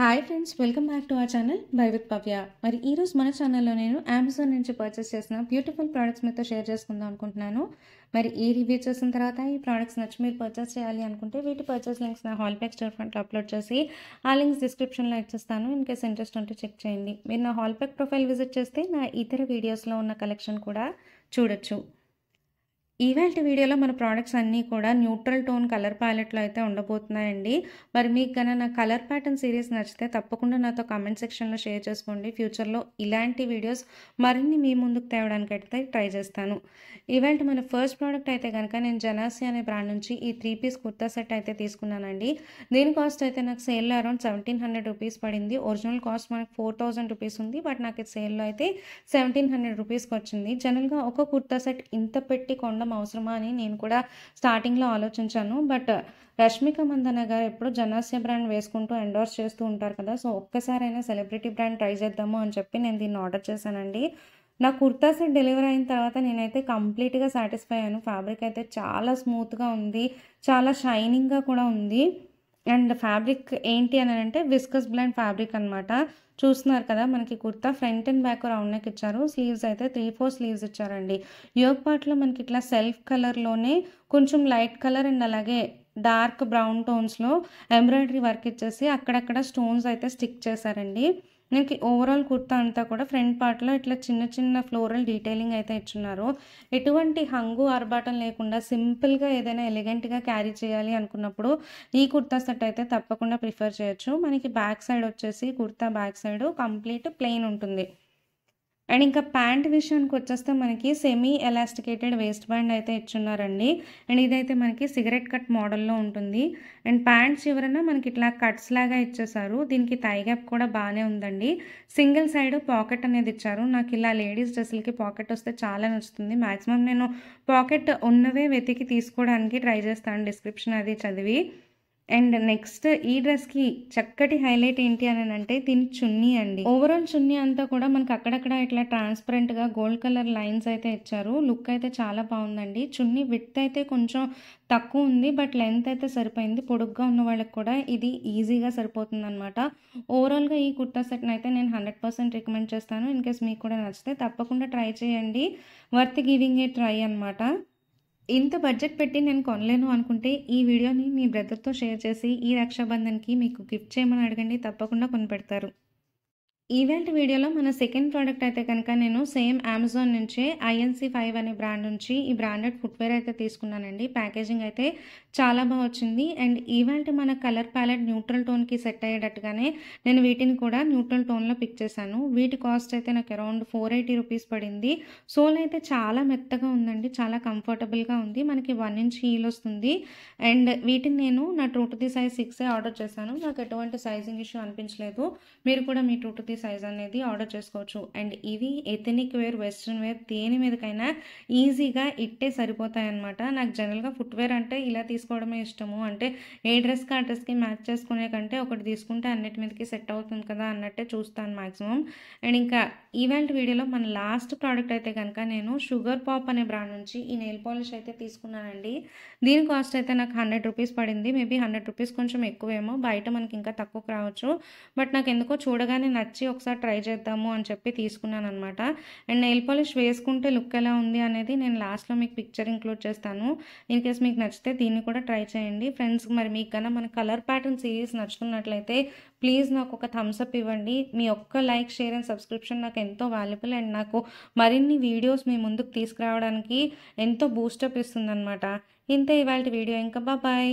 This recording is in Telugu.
Hi friends, welcome back to our channel by with Pavya. మరి ఈరోజు మన ఛానల్లో నేను అమెజాన్ నుంచి పర్చేస్ చేసిన బ్యూటిఫుల్ ప్రోడక్ట్స్ మీతో షేర్ చేసుకుందాం అనుకుంటున్నాను. మరి ఈ రివ్యూ చేసిన తర్వాత ఈ ప్రోడక్ట్స్ నచ్చి మీరు పర్చేస్ చేయాలి అనుకుంటే వీటి పర్చేస్ లింక్స్ నా హాల్పేక్ స్టోర్ ఫ్రంట్లో అప్లోడ్ చేసి ఆ లింక్స్ డిస్క్రిప్షన్లో ఇచ్చేస్తాను. ఇన్ కేస్ ఇంట్రెస్ట్ ఉంటే చెక్ చేయండి. మీరు నా హాల్పేక్ ప్రొఫైల్ విజిట్ చేస్తే నా ఇతర వీడియోస్లో ఉన్న కలెక్షన్ కూడా చూడొచ్చు. ఇవాల్టి వీడియోలో మన ప్రోడక్ట్స్ అన్నీ కూడా న్యూట్రల్ టోన్ కలర్ ప్యాలెట్లో అయితే ఉండబోతున్నాయండి. మరి మీకు కన్నా నా కలర్ ప్యాటర్న్ సిరీస్ నచ్చితే తప్పకుండా నాతో కామెంట్ సెక్షన్లో షేర్ చేసుకోండి. ఫ్యూచర్లో ఇలాంటి వీడియోస్ మరిన్ని మీ ముందుకు తేవడానికి అయితే ట్రై చేస్తాను. ఇవాల్టి మన ఫస్ట్ ప్రోడక్ట్ అయితే కనుక నేను జనాసి అనే బ్రాండ్ నుంచి ఈ 3 పీస్ కుర్తా సెట్ అయితే తీసుకున్నానండి. దీని కాస్ట్ అయితే నాకు సేల్లో అరౌండ్ 1700 రూపీస్ పడింది. ఒరిజినల్ కాస్ట్ మనకు 4000 రూపీస్ ఉంది. బట్ నాకు ఇది సేల్లో అయితే 1700 రూపీస్కి వచ్చింది. జనరల్గా ఒక కుర్తా సెట్ ఇంత పెట్టి కొనడం అవసరమా అని నేను కూడా స్టార్టింగ్లో ఆలోచించాను. బట్ రష్మిక మందన గారు ఎప్పుడు జనాస్య బ్రాండ్ వేసుకుంటూ ఎండోర్స్ చేస్తూ ఉంటారు కదా, సో ఒక్కసారైనా సెలబ్రిటీ బ్రాండ్ ట్రై చేద్దాము అని చెప్పి నేను దీన్ని ఆర్డర్ చేశానండి. నా కుర్తా సెట్ డెలివరీ అయిన తర్వాత నేనైతే కంప్లీట్గా సాటిస్ఫై అయ్యాను. ఫ్యాబ్రిక్ అయితే చాలా స్మూత్గా ఉంది, చాలా షైనింగ్గా కూడా ఉంది. అండ్ ఫ్యాబ్రిక్ ఏంటి అని అంటే విస్కస్ బ్లెండ్ ఫ్యాబ్రిక్ అనమాట. చూస్తున్నారు కదా, మనకి kurta front and back round neck ఇచ్చారు. స్లీవ్స్ అయితే 3-4 స్లీవ్స్ ఇచ్చారండి. యోగ్ పార్ట్లో మనకి ఇట్లా సెల్ఫ్ కలర్లోనే కొంచెం లైట్ కలర్ అండ్ అలాగే డార్క్ బ్రౌన్ టోన్స్లో ఎంబ్రాయిడరీ వర్క్ ఇచ్చేసి అక్కడక్కడ స్టోన్స్ అయితే స్టిక్ చేశారండి. మనకి ఓవరాల్ కుర్తా అంతా కూడా ఫ్రంట్ పార్ట్లో ఇట్లా చిన్న చిన్న ఫ్లోరల్ డీటెయిలింగ్ అయితే ఇచ్చున్నారు. ఎటువంటి హంగు ఆర్భాటం లేకుండా సింపుల్గా ఏదైనా ఎలిగెంట్గా క్యారీ చేయాలి అనుకున్నప్పుడు ఈ కుర్తా సెట్ అయితే తప్పకుండా ప్రిఫర్ చేయొచ్చు. మనకి బ్యాక్ సైడ్ వచ్చేసి kurta back side complete plain ఉంటుంది. అండ్ ఇంకా ప్యాంట్ విషయానికి వచ్చేస్తే మనకి సెమీ ఎలాస్టికేటెడ్ వేస్ట్ బ్యాండ్ అయితే ఇచ్చున్నారండి. అండ్ ఇదైతే మనకి సిగరెట్ కట్ మోడల్లో ఉంటుంది. అండ్ ప్యాంట్ చివరన మనకి ఇట్లా కట్స్ లాగా ఇచ్చేసారు. దీనికి థై గ్యాప్ కూడా బాగానే ఉందండి. సింగిల్ సైడ్ పాకెట్ అనేది ఇచ్చారు. నాకు ఇలా లేడీస్ డ్రెస్సులకి పాకెట్ వస్తే చాలా నచ్చుతుంది. మ్యాక్సిమం నేను పాకెట్ ఉన్నవే వెతికి తీసుకోవడానికి ట్రై చేస్తాను, డిస్క్రిప్షన్ అది చదివి. అండ్ నెక్స్ట్ ఈ డ్రెస్కి చక్కటి హైలైట్ ఏంటి అని అంటే దీని చున్నీ అండి. ఓవరాల్ చున్నీ అంతా కూడా మనకి అక్కడక్కడ ఇట్లా ట్రాన్స్పరెంట్గా గోల్డ్ కలర్ లైన్స్ అయితే ఇచ్చారు. లుక్ అయితే చాలా బాగుందండి. చున్నీ విడ్త్ అయితే కొంచెం తక్కువ ఉంది, బట్ లెంత్ అయితే సరిపోయింది. పొడుగ్గా ఉన్న వాళ్ళకి కూడా ఇది ఈజీగా సరిపోతుంది అనమాట. ఓవరాల్గా ఈ కుర్తా సెట్ని అయితే నేను 100% రికమెండ్ చేస్తాను. ఇన్ కేస్ మీకు కూడా నచ్చితే తప్పకుండా ట్రై చేయండి. వర్త్ గివింగ్ ఏ ట్రై అనమాట. ఇంత బడ్జెట్ పెట్టి నేను కొనలేను అనుకుంటే ఈ వీడియోని మీ బ్రదర్తో షేర్ చేసి ఈ రక్షాబంధన్కి మీకు గిఫ్ట్ చేయమని అడగండి, తప్పకుండా కొనిపెడతారు. ఈవెంట్ వీడియోలో మన సెకండ్ ప్రోడక్ట్ అయితే కనుక నేను సేమ్ అమెజాన్ నుంచే INC5 అనే బ్రాండ్ నుంచి ఈ బ్రాండెడ్ ఫుట్వేర్ అయితే తీసుకున్నానండి. ప్యాకేజింగ్ అయితే చాలా బాగా వచ్చింది. అండ్ ఈవెంట్ మన కలర్ ప్యాలెట్ న్యూట్రల్ టోన్కి సెట్ అయ్యేటట్టుగానే నేను వీటిని కూడా న్యూట్రల్ టోన్లో పిక్ చేశాను. వీటి కాస్ట్ అయితే నాకు అరౌండ్ 480 రూపీస్ పడింది. సోల్ అయితే చాలా మెత్తగా ఉందండి, చాలా కంఫర్టబుల్గా ఉంది. మనకి 1 ఇంచ్ హీల్ వస్తుంది. అండ్ వీటిని నేను నా 2 సైజ్ 6 ఆర్డర్ చేశాను. నాకు ఎటువంటి సైజింగ్ ఇష్యూ అనిపించలేదు. మీరు కూడా మీ 2 సైజ్ అనేది ఆర్డర్ చేసుకోవచ్చు. అండ్ ఇవి ఎథనిక్ వేర్, వెస్ట్రన్ వేర్ దేని మీదకైనా ఈజీగా ఇట్టే సరిపోతాయి అనమాట. నాకు జనరల్గా ఫుట్వేర్ అంటే ఇలా తీసుకోవడమే ఇష్టము. అంటే ఏ డ్రెస్కి ఆ డ్రెస్కి మ్యాచ్ చేసుకునే కంటే ఒకటి తీసుకుంటే అన్నిటి మీదకి సెట్ అవుతుంది కదా అన్నట్టే చూస్తాను మ్యాక్సిమం. అండ్ ఇంకా ఈవెంట్ వీడియోలో మన లాస్ట్ ప్రోడక్ట్ అయితే కనుక నేను షుగర్ పాప్ అనే బ్రాండ్ నుంచి ఈ నెయిల్ పాలిష్ అయితే తీసుకున్నానండి. దీని కాస్ట్ అయితే నాకు 100 రూపీస్ పడింది. మేబీ 100 రూపీస్ కొంచెం ఎక్కువేమో, బయట మనకి ఇంకా తక్కువకు రావచ్చు. బట్ నాకు ఎందుకో చూడగానే నచ్చి ఒకసారి ట్రై చేద్దాము అని చెప్పి తీసుకున్నాను అనమాట. అండ్ నెయిల్ పాలిష్ వేసుకుంటే లుక్ ఎలా ఉంది అనేది నేను లాస్ట్లో మీకు పిక్చర్ ఇంక్లూడ్ చేస్తాను. ఇన్ కేస్ మీకు నచ్చితే దీన్ని కూడా ట్రై చేయండి ఫ్రెండ్స్. మరి మీకు కన్నా మన కలర్ ప్యాటర్న్ సిరీస్ నచ్చుతున్నట్లయితే ప్లీజ్ నాకు ఒక థమ్స్ అప్ ఇవ్వండి. మీ ఒక్క లైక్, షేర్ అండ్ సబ్స్క్రిప్షన్ నాకు ఎంతో వాల్యుబుల్. అండ్ నాకు మరిన్ని వీడియోస్ మీ ముందుకు తీసుకురావడానికి ఎంతో బూస్టప్ ఇస్తుంది అనమాట. ఇంతే ఇవాళ వీడియో. ఇంకా బాయ్.